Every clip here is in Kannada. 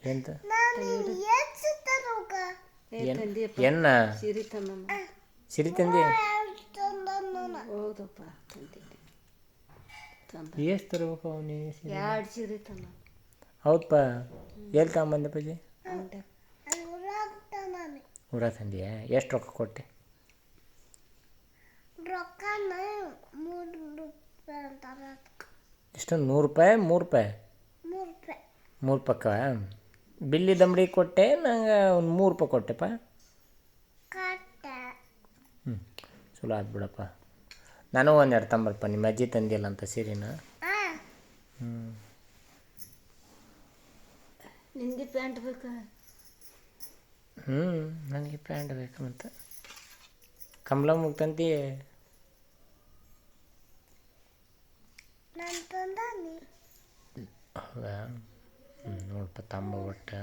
ಎಂತ ತಂದಿಯಪ್ಪ ಎನ್ನ ಸೀರೆ ತಂದಮ್ಮ. ಸಿರಿ ತಂದಿ ಹೌದಪ್ಪ ತಂದಿದ್ದೆ ತಂದ ಎಷ್ಟು ತರ್ಬೇಕು ಅವನಿ 2 ಸೀರೆ ತಂದ. ಹೌದಪ್ಪ ಎಲ್ಲಿ ತಗೊಂಬಂದಪ್ಪಾಜಿ? ಅಂಗಡ್ಯಾಗ ಊರ ತಂದಿಯಾ? ಎಷ್ಟು ರೊಕ್ಕ ಕೊಟ್ಟೆ? ಎಷ್ಟು 100 ರೂಪಾಯಿ? 3 ರೂಪಾಯಿ? 3 ರೂಪಾಯಿಕ್ಕ ಬಿಲ್ಲಿ ದಂಬಡಿ ಕೊಟ್ಟೆ ನಂಗೆ ಒಂದು 3 ರೂಪಾಯಿ ಕೊಟ್ಟೆಪ್ಪ. ಹ್ಞೂ ಚಲೋ ಆಯ್ತು ಬಿಡಪ್ಪ. ನನಗೂ ಒಂದೆರಡು ತಂಬರಪ್ಪ, ನಿಮ್ಮ ಅಜ್ಜಿ ತಂದಿಲ್ಲ ಅಂತ ಸೀರೆನ. ಹ್ಞೂ ನಿನಗೆ ಪ್ಯಾಂಟ್ ಬೇಕಾ? ಹ್ಞೂ ನನಗೆ ಪ್ಯಾಂಟ್ ಬೇಕು ಮತ್ತು ಕಮಲ ಮುಗ್ತಂತಿ. ಹೌದಾ? ಹ್ಞೂ ನೋಡಪ್ಪ ತಂಬ ಒಟ್ಟು.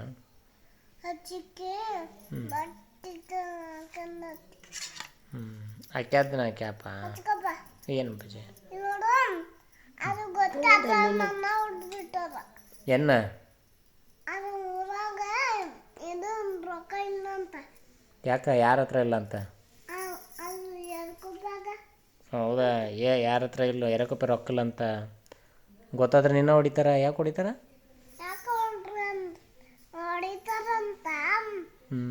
ಹ್ಞೂ ಆಕ್ಯಾದ ಕ್ಯಾಪ ಏನು ಬಜೆ ಎನ್ನ ಯಾಕೆ ಯಾರ ಹತ್ರ ಇಲ್ಲ ಅಂತ? ಹೌದಾ? ಯಾರ ಹತ್ರ ಇಲ್ಲ ಎರಕಪ್ಪ ರೊಕ್ಕ ಇಲ್ಲ ಅಂತ ಗೊತ್ತಾದ್ರೆ ನಿನ್ನ ಹೊಡಿತಾರ? ಯಾಕೆ ಹೊಡಿತಾರ? ಹ್ಞೂ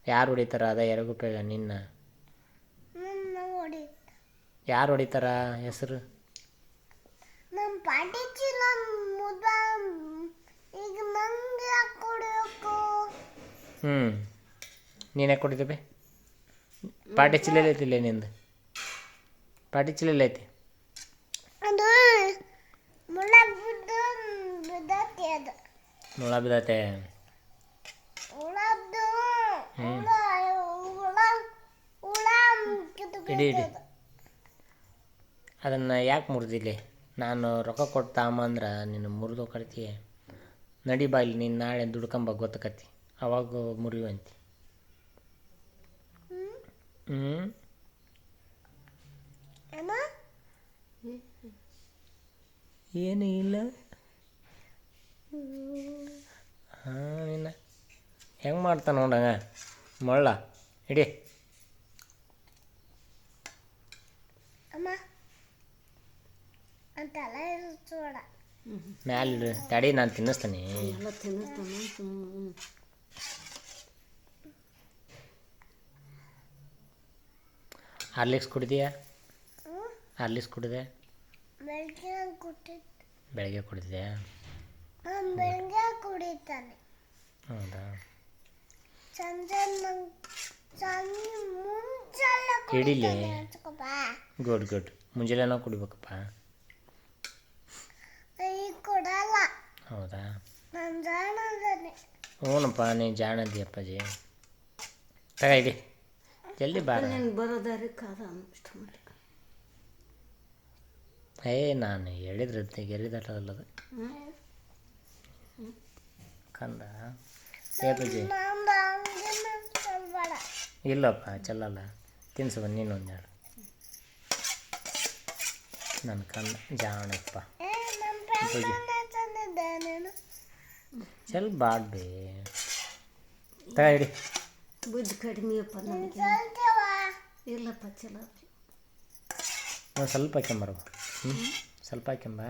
ಯಾರು ಹೊಡಿತಾರ? ಅದ ಎರಗುಪ್ಪಾಗ ನಿನ್ನ ಯಾರು ಹೊಡಿತಾರ? ಹೆಸರು ಹ್ಞೂ ನೀನು ಯಾಕೆ ಹೊಡಿತೇವೆ? ಪಾಟಿ ಚಿಲ್ಲ ಐತಿಲ್ಲ ನಿಂದು? ಪಾಟಿ ಚಿಲ್ಲ ಐತಿ? ಮುಳ ಬಿದ್ದತೆ? ಇಡಿ ಇಡಿ ಅದನ್ನು ಯಾಕೆ ಮುರಿದಿಲ್ಲ? ನಾನು ರೊಕ್ಕ ಕೊಟ್ಟು ತಾಂಬಂದ್ರೆ ನೀನು ಮುರಿದು ಕಡ್ತೀಯ. ನಡಿ ಬಾಯಿಲಿ ನೀನು ನಾಳೆ ದುಡ್ಕೊಂಬ ಗೊತ್ತಕತಿ ಅವಾಗ ಮುರಿಯುವಂತಿ. ಹ್ಞೂ ಏನು ಇಲ್ಲ. ಹಾಂ ನಿನ್ನ ಹೆಂಗೆ ಮಾಡ್ತಾನೆ ನೋಡಂಗ ಮೊಳ್ಳ ಇಡಿ. ಮ್ಯಾಲೆ ತಡಿ ನಾನು ತಿನ್ನಿಸ್ತೀನಿ. ಎಲ್ಲ ತಿನ್ನಿಸ್ತಾನೆ ಸುಮ್ಮನೆ. ಹಾರ್ಲಿಕ್ಸ್ ಕುಡಿದೀಯಾ? ಹಾರ್ಲಿಕ್ಸ್ ಕುಡಿದೆ? ಬೆಳಗ್ಗೆ ಕುಡಿದೆ? ಹೌದಾ? ಇಡಿಲಿ ಗುಡ್ ಗುಡ್. ಮುಂಜಾನೆ ಕುಡಿಬೇಕಪ್ಪ. ಹೌದಾ? ಹ್ಞೂನಪ್ಪ ನೀನು ಜಾಣದಿಯಪ್ಪಾಜಿ. ತಗ ಇಡಿ ಜಲ್ದಿ ಬಾರ. ನೀನು ಬರೋದಾರಿ ಕಾದ ಇಷ್ಟ ಮಾಡಿ. ನಾನು ಹೇಳಿದ್ರೆ ಗೆರಿದಾಟದಲ್ಲದು ಕಂದ. ಏಪಜ್ಜಿ ಇಲ್ಲಪ್ಪ ಚೆಲ್ಲಲ್ಲ. ತಿನ್ಸು ಬನ್ನಿ ನೀನು ಹೇಳು. ನನ್ನ ಕಂದ ಜಾಣಪ್ಪ. ಚೆಲ್ ಬಾಡ್ಬಿ. ತಗ ಇಡಿ. ಬುದ್ಧಿ ಕಡಿಮೆಯಪ್ಪ ನನಗೆ. ಇಲ್ಲಪ್ಪ ಚಲೋ. ನಾವು ಸ್ವಲ್ಪ ಹಾಕ್ಯಂಬರ್ಬ. ಹ್ಞೂ ಸ್ವಲ್ಪ ಹಾಕ್ಯಂಬ.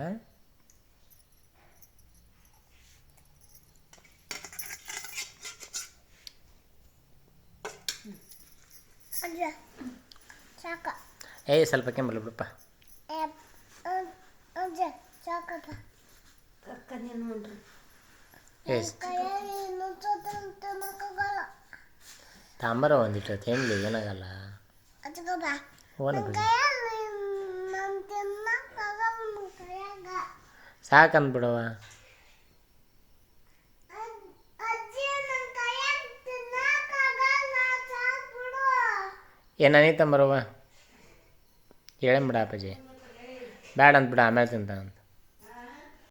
ಸ್ವಲ್ಪ ಹಾಕ್ಯಂಬರ್ಲಿ ಬಿಡಪ್ಪ. ತಾಂಬರ ಒಂದಿಟ್ಟು ತಿನ್ಲಿ ಏನಾಗಲ್ಲ. ಸಾಕಂದ್ಬಿಡವ. ನನಗೆ ತಂಬರವ ಹೇಳಂಬಿಡ ಅಪ್ಪಾಜಿ. ಬ್ಯಾಡ ಅಂದ್ಬಿಡ ಆಮೇಲೆ ತಿಂತಾನಂತ.